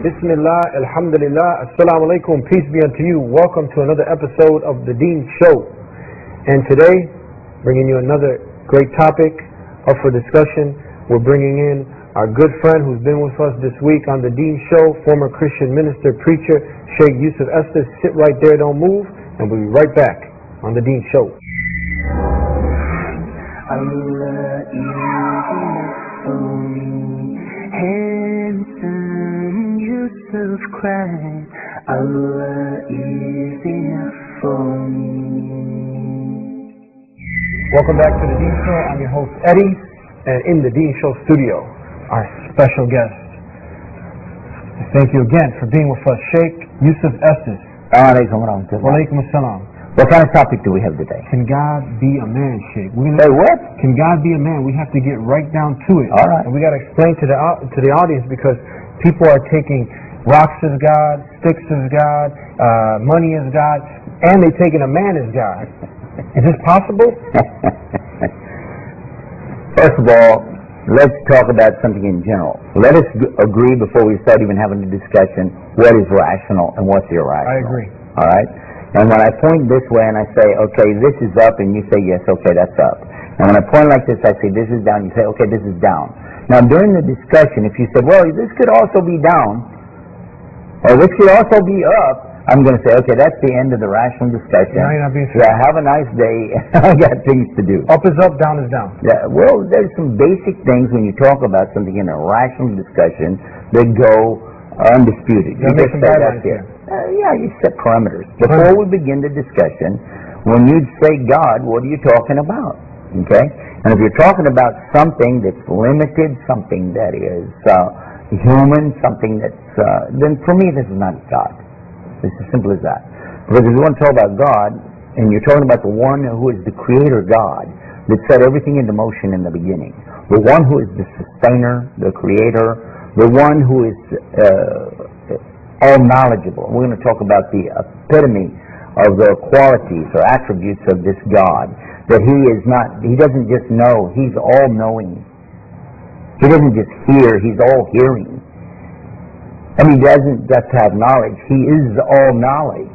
Bismillah, Alhamdulillah, Assalamu alaikum, peace be unto you. Welcome to another episode of The Deen Show. And today, bringing you another great topic up for discussion. We're bringing in our good friend who's been with us this week on The Deen Show, former Christian minister, preacher, Sheikh Yusuf Estes. Sit right there, don't move, and we'll be right back on The Deen Show. Allah is enough for me. Handsome Yusuf cried, Allah is enough for me. Welcome back to The Deen Show. I'm your host Eddie, and in The Deen Show studio, our special guest. Thank you again for being with us, Sheikh Yusuf Estes. Walaikum assalam. What kind of topic do we have today? Can God be a man, Sheikh? Say what? Can God be a man? We have to get right down to it. All right. And we got to explain to the audience, because people are taking rocks as God, sticks as God, money as God, and they're taking a man as God. Is this possible? First of all, let's talk about something in general. Let us agree before we start even having a discussion what is rational and what's irrational. I agree. All right? And when I point this way and I say, okay, this is up, and you say, yes, okay, that's up. And when I point like this, I say, this is down, you say, okay, this is down. Now, during the discussion, if you say, well, this could also be down, or this could also be up, I'm going to say, okay, that's the end of the rational discussion. No, you're not being yeah, have a nice day. I got things to do. Up is up, down is down. Yeah, well, there's some basic things when you talk about something in a rational discussion that go undisputed. You just say that's it. Yeah, you set parameters. Before we begin the discussion, when you say God, what are you talking about? Okay? And if you're talking about something that's limited, something that is human, something that's, then for me this is not God. It's as simple as that. Because if you want to talk about God, and you're talking about the one who is the creator God, that set everything into motion in the beginning, the one who is the sustainer, the creator, the one who is all knowledgeable. We're going to talk about the epitome of the qualities or attributes of this God. That he doesn't just know, he's all knowing. He doesn't just hear, he's all hearing. And he doesn't just have knowledge, he is all knowledge.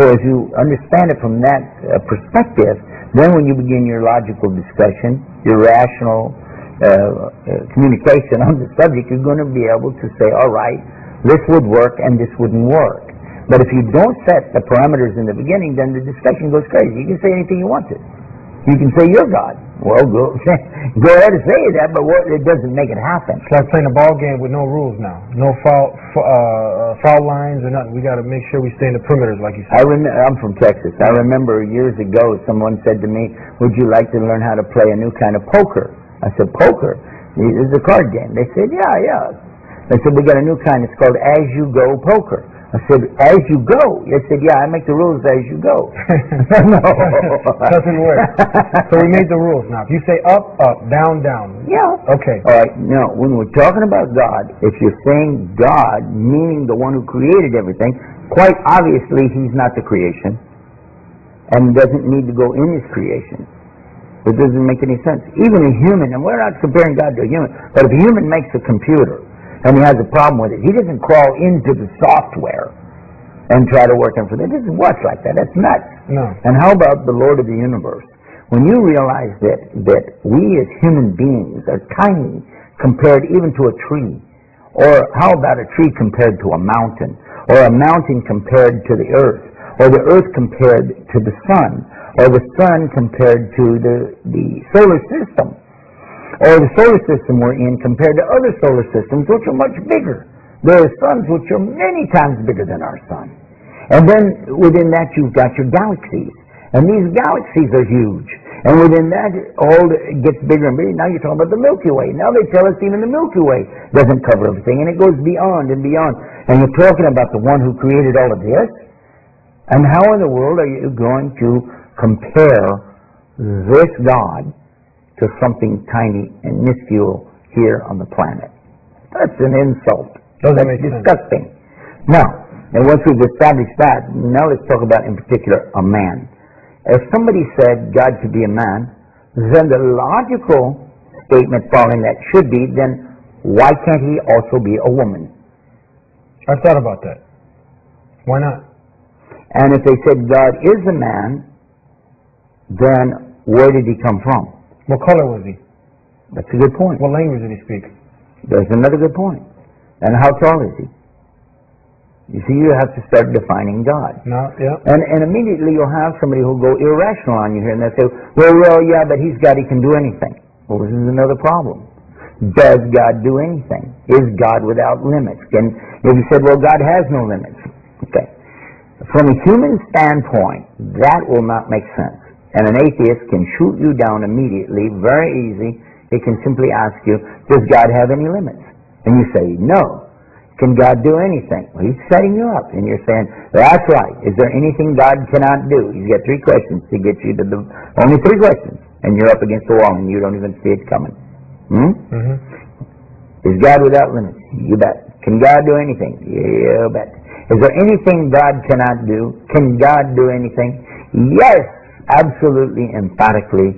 So if you understand it from that perspective, then when you begin your logical discussion, your rational communication on the subject, you're going to be able to say, all right, this would work and this wouldn't work. But if you don't set the parameters in the beginning, then the discussion goes crazy. You can say anything you want to. You can say you're God. Well, go ahead and say that, but it doesn't make it happen. It's like playing a ball game with no rules now. No foul lines or nothing. We got to make sure we stay in the perimeters, like you said. I'm from Texas. I remember years ago someone said to me, would you like to learn how to play a new kind of poker? I said, poker? It's a card game. They said, yeah. They said, we got a new kind. It's called As You Go Poker. I said, as you go? They said, yeah, I make the rules as you go. No. Doesn't work. So we made the rules now. If you say up, up, down, down. Yeah. Okay. All right. Now, when we're talking about God, if you're saying God, meaning the one who created everything, quite obviously he's not the creation and doesn't need to go in his creation. It doesn't make any sense. Even a human, and we're not comparing God to a human, but if a human makes a computer, and he has a problem with it, he doesn't crawl into the software and try to work on it. It doesn't work like that. That's nuts. No. And how about the Lord of the universe? When you realize that we as human beings are tiny compared even to a tree, or how about a tree compared to a mountain, or a mountain compared to the earth, or the earth compared to the sun, or the sun compared to the solar system, or the solar system we're in compared to other solar systems which are much bigger. There are suns which are many times bigger than our sun. And then within that you've got your galaxies. And these galaxies are huge. And within that all gets bigger and bigger. Now you're talking about the Milky Way. Now they tell us even the Milky Way doesn't cover everything. And it goes beyond and beyond. And you're talking about the one who created all of this? And how in the world are you going to compare this God to something tiny and minuscule here on the planet? That's an insult. That's disgusting. Now, and once we've established that, now let's talk about in particular a man. If somebody said God could be a man, then the logical statement following that should be, then why can't he also be a woman? I thought about that. Why not? And if they said God is a man, then where did he come from? What color was he? That's a good point. What language did he speak? There's another good point. And how tall is he? You see, you have to start defining God. No, yeah. And immediately you'll have somebody who'll go irrational on you here, and they'll say, well, yeah, but he's God, he can do anything. Well, this is another problem. Does God do anything? Is God without limits? If you said, well, God has no limits. Okay. From a human standpoint, that will not make sense. And an atheist can shoot you down immediately, very easy. He can simply ask you, does God have any limits? And you say, no. Can God do anything? Well, he's setting you up, and you're saying, that's right. Is there anything God cannot do? He's got 3 questions to get you to only 3 questions, and you're up against the wall, and you don't even see it coming. Is God without limits? You bet. Can God do anything? You bet. Is there anything God cannot do? Can God do anything? Yes, absolutely, emphatically.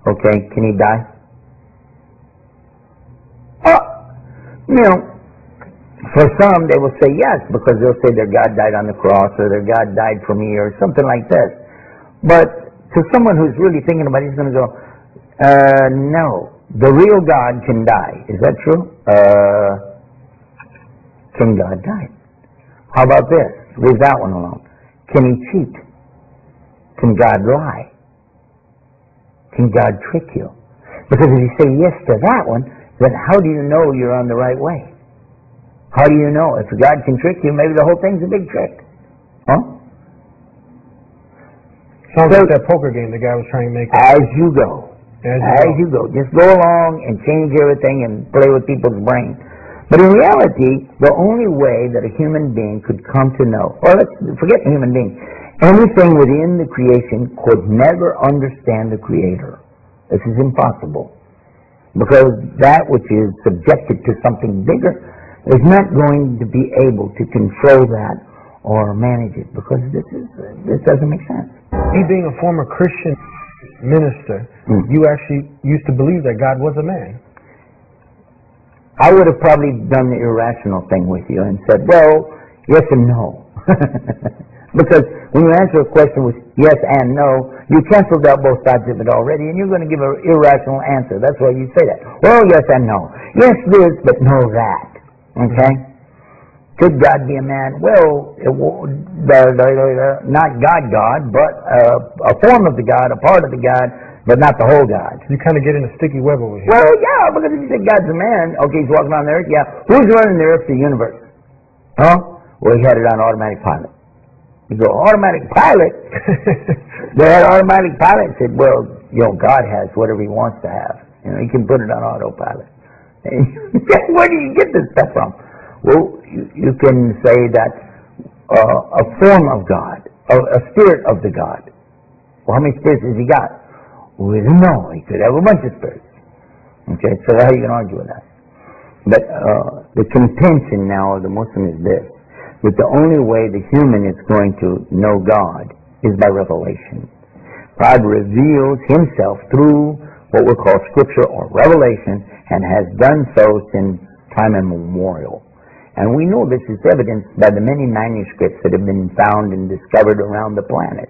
Okay, can he die? For some, they will say yes, because they'll say their God died on the cross, or their God died for me, or something like this. But to someone who's really thinking about it, he's going to go, no, the real God can die. Is that true? Can God die? How about this? Leave that one alone. Can he cheat? Can God lie? Can God trick you? Because if you say yes to that one, then how do you know you're on the right way? How do you know? If God can trick you, maybe the whole thing's a big trick. Huh? Sounds like that poker game the guy was trying to make. As you go. As you go. Just go along and change everything and play with people's brains. But in reality, the only way that a human being could come to know, or let's forget a human being, anything within the creation could never understand the Creator. This is impossible. Because that which is subjected to something bigger is not going to be able to control that or manage it, because this doesn't make sense. Me being a former Christian minister, you actually used to believe that God was a man. I would have probably done the irrational thing with you and said, well, yes and no. Because when you answer a question with yes and no, you canceled out both sides of it already, and you're going to give an irrational answer. That's why you say that. Well, yes and no. Yes this, but no that. Okay? Could God be a man? Well, not God, but a form of the God, a part of the God, but not the whole God. You kind of get in a sticky web over here. Well, yeah, because if you say God's a man, okay, he's walking around the earth, yeah. Who's running the earth, the universe? Huh? Well, he had it on automatic pilot. You go, automatic pilot? They had automatic pilot and said, well, God has whatever he wants to have. He can put it on autopilot. Where do you get this stuff from? Well, you can say that a form of God, a spirit of the God. Well, how many spirits has he got? We don't know. He could have a bunch of spirits. Okay, so how are you going to argue with that? But the contention now of the Muslim is this, that the only way the human is going to know God is by revelation. God reveals himself through what we call Scripture or revelation, and has done so since time immemorial. And we know this is evidenced by the many manuscripts that have been found and discovered around the planet.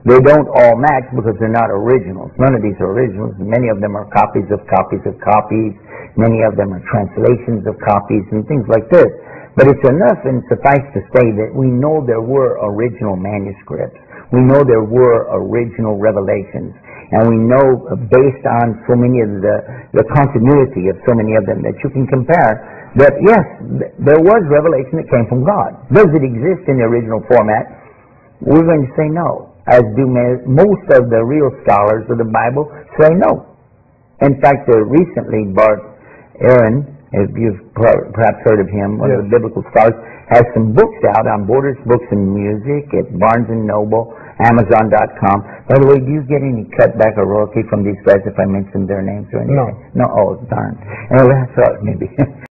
They don't all match because they're not originals. None of these are originals. Many of them are copies of copies of copies. Many of them are translations of copies and things like this. But it's enough and suffice to say that we know there were original manuscripts. We know there were original revelations. And we know, based on so many of the continuity of so many of them, that you can compare that, yes, there was revelation that came from God. Does it exist in the original format? We're going to say no, as do most of the real scholars of the Bible say no. In fact, recently, Bart Aaron, if you've perhaps heard of him, one of the biblical scholars, has some books out on Borders Books and Music at Barnes & Noble, Amazon.com. By the way, do you get any cutback or royalty from these guys if I mention their names or anything? No. No? Oh, darn. Anyway, I thought maybe.